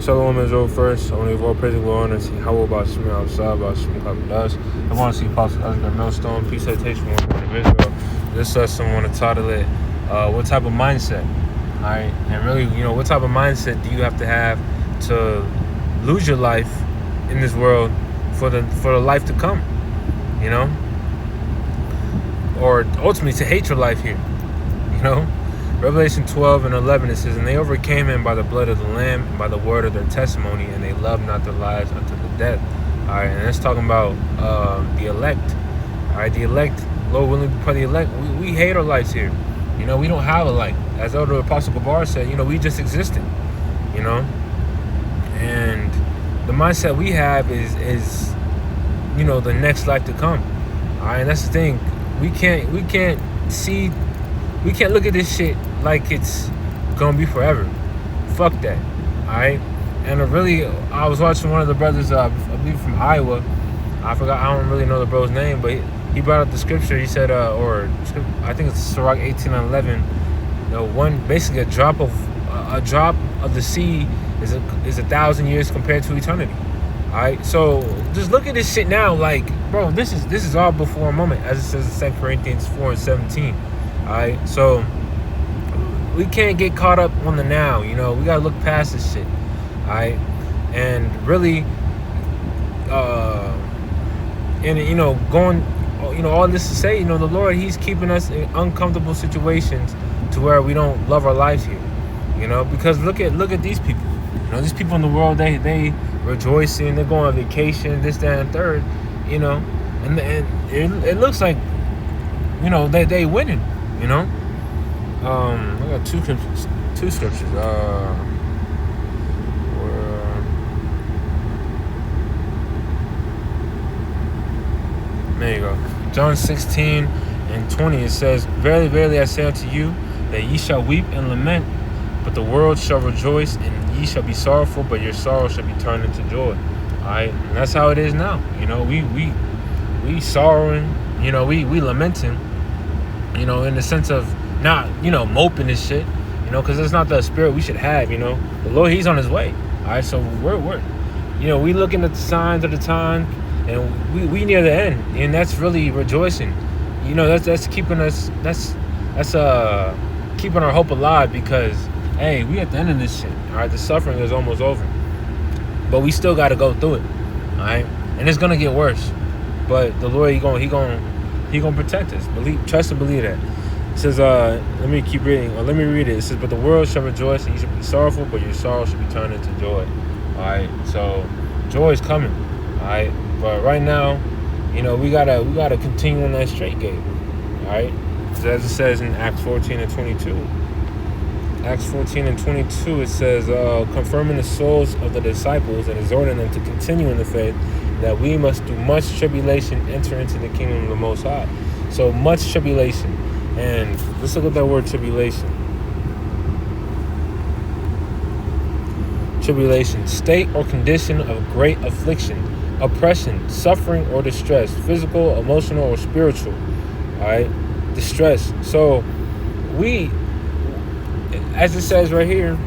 Shalom Israel first. I want to give all praise and glory and see how about Shemi outside, about Shemi Kabadas. I want to see Apostle Oscar Millstone, peace citation, one of Israel. This lesson, I want to title it, what type of mindset? Alright, and really, what type of mindset do you have to lose your life in this world for the life to come? Or ultimately to hate your life here. Revelation 12:11, it says, and they overcame him by the blood of the Lamb and by the word of their testimony, and they loved not their lives unto the death. All right, and it's talking about the elect. All right, the elect, Lord willing, be part of the elect. We hate our lives here. We don't have a life. As Elder Apostle Gabar said, we just existed. And the mindset we have is the next life to come. All right, and that's the thing. We can't look at this shit like it's gonna be forever. Fuck that. Alright? And I was watching one of the brothers, I believe from Iowa. I don't really know the bro's name, but he brought up the scripture. He said, I think it's Sirach 18:11. Basically a drop of the sea is 1,000 years compared to eternity. Alright, so just look at this shit now, like, bro, this is all before a moment, as it says in 2 Corinthians 4:17. Alright, so we can't get caught up on the now, we gotta look past this shit. Alright, and really all this to say, the Lord, he's keeping us in uncomfortable situations to where we don't love our lives here. Because look at these people. These people in the world, they rejoicing, they're going on vacation, this, that, and third, and it looks like they winning. I got two scriptures. There you go. John 16:20, it says, verily, verily, I say unto you, that ye shall weep and lament, but the world shall rejoice, and ye shall be sorrowful, but your sorrow shall be turned into joy. Alright, and that's how it is now. We sorrowing, we lamenting, in the sense of not, moping and shit, because it's not the spirit we should have, The Lord, he's on his way. Alright, so we're we looking at the signs of the time, and we near the end, and that's really rejoicing. That's keeping us, that's keeping our hope alive, because hey, we at the end of this shit. Alright, the suffering is almost over, but we still got to go through it. Alright, and it's gonna get worse, but the Lord, he gonna protect us. Trust and believe that. It says, let me keep reading, or let me read it. It says, but the world shall rejoice, and you shall be sorrowful, but your sorrow shall be turned into joy. Alright, so joy is coming. Alright, but right now, we gotta continue on that straight gate. Alright, so as it says in Acts 14:22. Acts 14:22, it says, confirming the souls of the disciples and exhorting them to continue in the faith, that we must through much tribulation enter into the kingdom of the Most High. So much tribulation. And let's look at that word tribulation. Tribulation, state or condition of great affliction, oppression, suffering, or distress, physical, emotional, or spiritual. Alright? Distress. So as it says right here,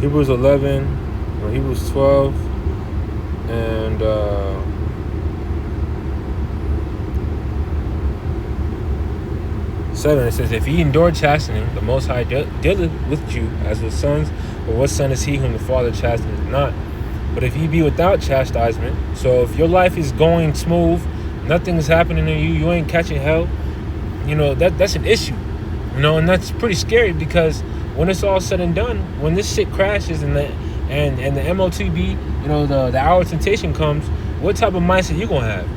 Hebrews 11, or Hebrews 12, and 7, it says, if ye endure chastening, the Most High dealeth with you as with sons, but what son is he whom the Father chasteneth not? But if ye be without chastisement, so if your life is going smooth, nothing's happening to you, you ain't catching hell, that's an issue, and that's pretty scary, because when it's all said and done, when this shit crashes and the MOTB, the hour of temptation comes, what type of mindset you gonna have?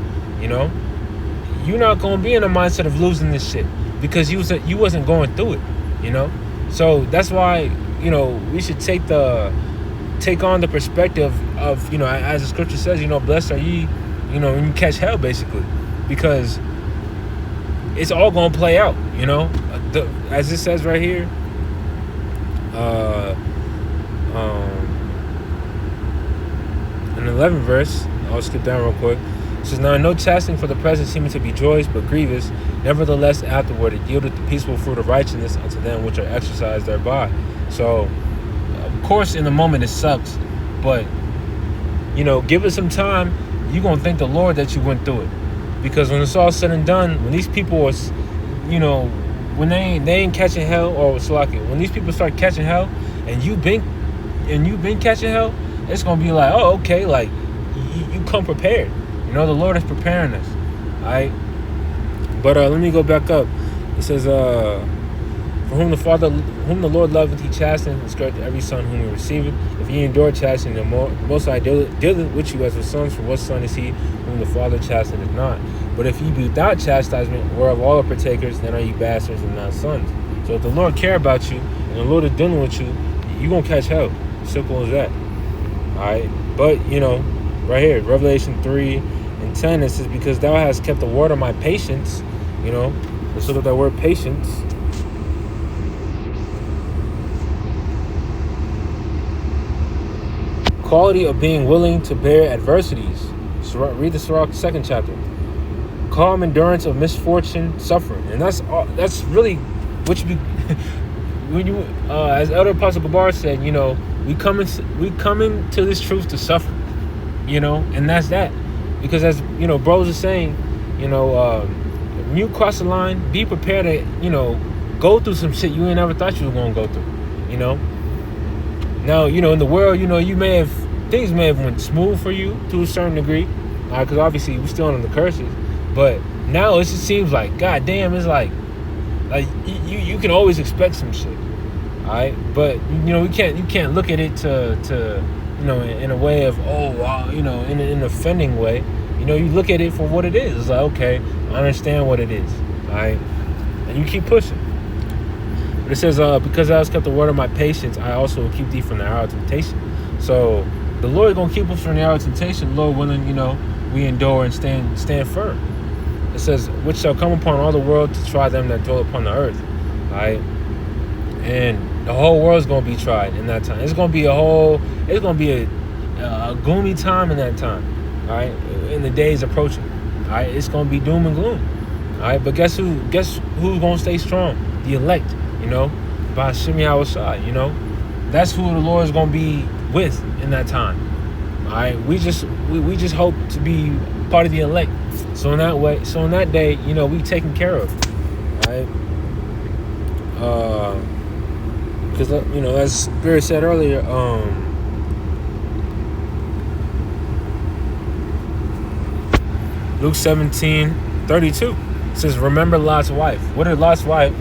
You're not gonna be in a mindset of losing this shit, because you wasn't going through it, So that's why, we should take on the perspective of, as the scripture says, blessed are ye, when you catch hell, basically, because it's all gonna play out, as it says right here, in the 11th verse, I'll skip down real quick. says, now no chastening for the present seeming to be joyous, but grievous. Nevertheless, afterward it yieldeth the peaceful fruit of righteousness unto them which are exercised thereby. So, of course, in the moment it sucks, but give it some time. You're gonna thank the Lord that you went through it, because when it's all said and done, when these people are, when they ain't catching hell, or when these people start catching hell, and you've been catching hell, it's gonna be like, oh, okay, like you come prepared. The Lord is preparing us. All right. But let me go back up. It says, for whom the Lord loveth, he chasteneth and scourgeth every son whom he receiveth. If ye endure chastening, the Most High dealeth with you as with sons. For what son is he whom the Father chasteneth not? But if ye be without chastisement, whereof all are partakers, then are ye bastards and not sons. So if the Lord care about you, and the Lord is dealing with you, you're going to catch hell. Simple as that. All right. But, right here, Revelation 3:10, it says, because thou hast kept the word of my patience. Let's look at that word patience. Quality of being willing to bear adversities. Read the Sirach 2nd chapter. Calm endurance of misfortune, suffering, and that's really what you be when you, as Elder Apostle Gabar said, we coming to this truth to suffer, and that's that, because as bros are saying, when you cross the line, be prepared to go through some shit you ain't never thought you were gonna go through, Now, in the world, things may have went smooth for you to a certain degree, because obviously we're still under the curses. But now it just seems like, goddamn, it's like you can always expect some shit, all right? But you can't look at it to in a way of, oh wow, in an offending way. You look at it for what it is. It's like, okay, I understand what it is, all right, and you keep pushing. But it says, because thou hast kept the word of my patience, I also will keep thee from the hour of temptation. So the Lord is gonna keep us from the hour of temptation. Lord willing, we endure and stand firm. It says, which shall come upon all the world to try them that dwell upon the earth. All right, and the whole world is gonna be tried in that time. It's gonna be a gloomy time in that time. All right, in the days approaching. All right, it's gonna be doom and gloom. All right, but guess who's gonna stay strong? The elect. By Shimei Hawashai. That's who the Lord is gonna be with in that time. All right, we just hope to be part of the elect. So in that day, we taken care of. All right. Because as Spirit said earlier, Luke 17:32 says, remember Lot's wife. What did Lot's wife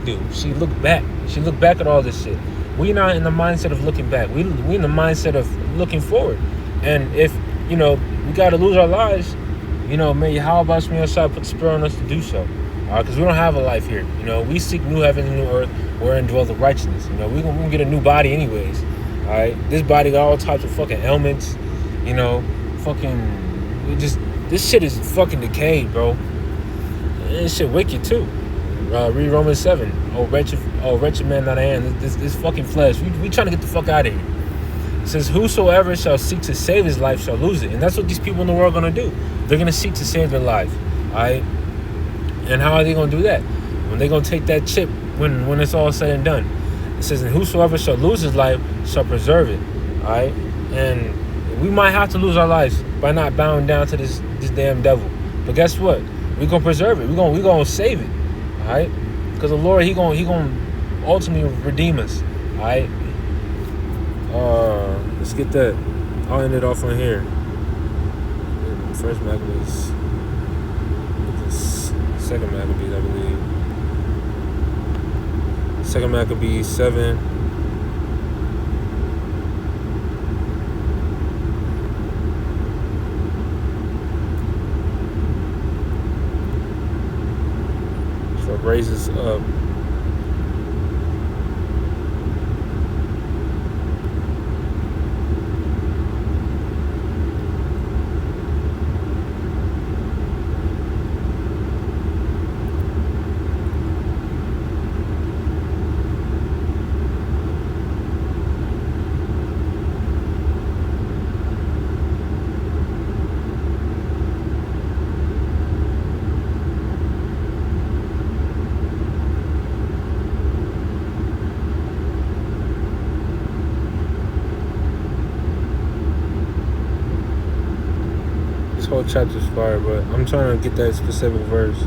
do? She looked back. She looked back at all this shit. We're not in the mindset of looking back. We in the mindset of looking forward. And if we got to lose our lives, may how about me outside put the spirit on us to do so. Because we don't have a life here. We seek new heaven and new earth wherein dwells the righteousness. We're gonna get a new body anyways. All right, this body got all types of fucking ailments. This shit is fucking decayed, bro. And this shit wicked too. Read Romans 7. Oh wretched man that I am. This fucking flesh. We trying to get the fuck out of here. It says, whosoever shall seek to save his life shall lose it. And that's what these people in the world are going to do. They're going to seek to save their life. All right? And how are they going to do that? When they're going to take that chip when it's all said and done. It says, and whosoever shall lose his life shall preserve it. All right? And we might have to lose our lives by not bowing down to this damn devil. But guess what? We're going to preserve it. We're going to save it. All right? Because the Lord, he going to ultimately redeem us. All right? Let's get that. I'll end it off on here. First Maccabees. Second Maccabees, I believe. Second Maccabees 7. So it raises up. whole chapter's fire, but I'm trying to get that specific verse.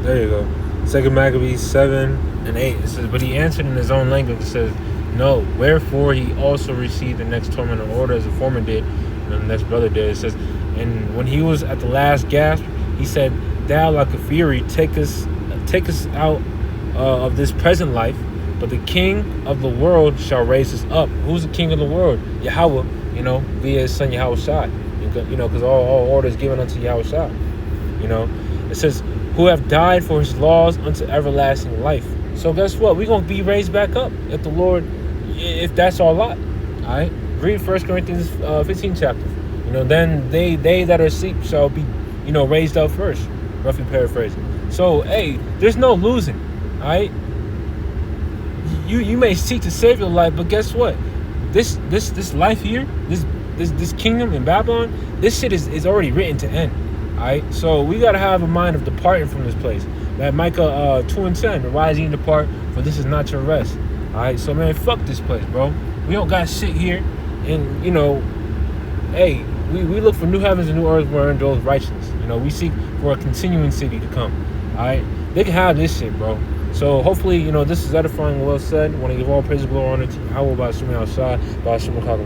There you go. 2 Maccabees 7 and 8. It says, but he answered in his own language. It says, no, wherefore he also received the next torment of order as the former did, and the next brother did. It says, and when he was at the last gasp, he said, thou like a fury, take us out of this present life, but the king of the world shall raise us up. Who's the king of the world? Yahweh, via his son Yahweh Shai. Because all order is given unto Yahweh Shai. It says, who have died for his laws unto everlasting life. So guess what? We're going to be raised back up if the Lord, if that's our lot. All right? Read 1 Corinthians 15 chapter. Then they that are asleep shall be, raised up first. Roughly paraphrasing. So, hey, there's no losing. All right? You may seek to save your life, but guess what? This life here, this kingdom in Babylon, this shit is already written to end. Alright, so we gotta have a mind of departing from this place. That Micah 2 and 10, arise ye and depart, for this is not your rest. Alright, so man, fuck this place, bro. We don't got shit here, and hey, we look for new heavens and new earth wherein dwells righteousness. We seek for a continuing city to come. Alright, they can have this shit, bro. So hopefully, this is edifying and well said. I want to give all praise and glory and honor to Yahweh by Shemai Shai, by Shemai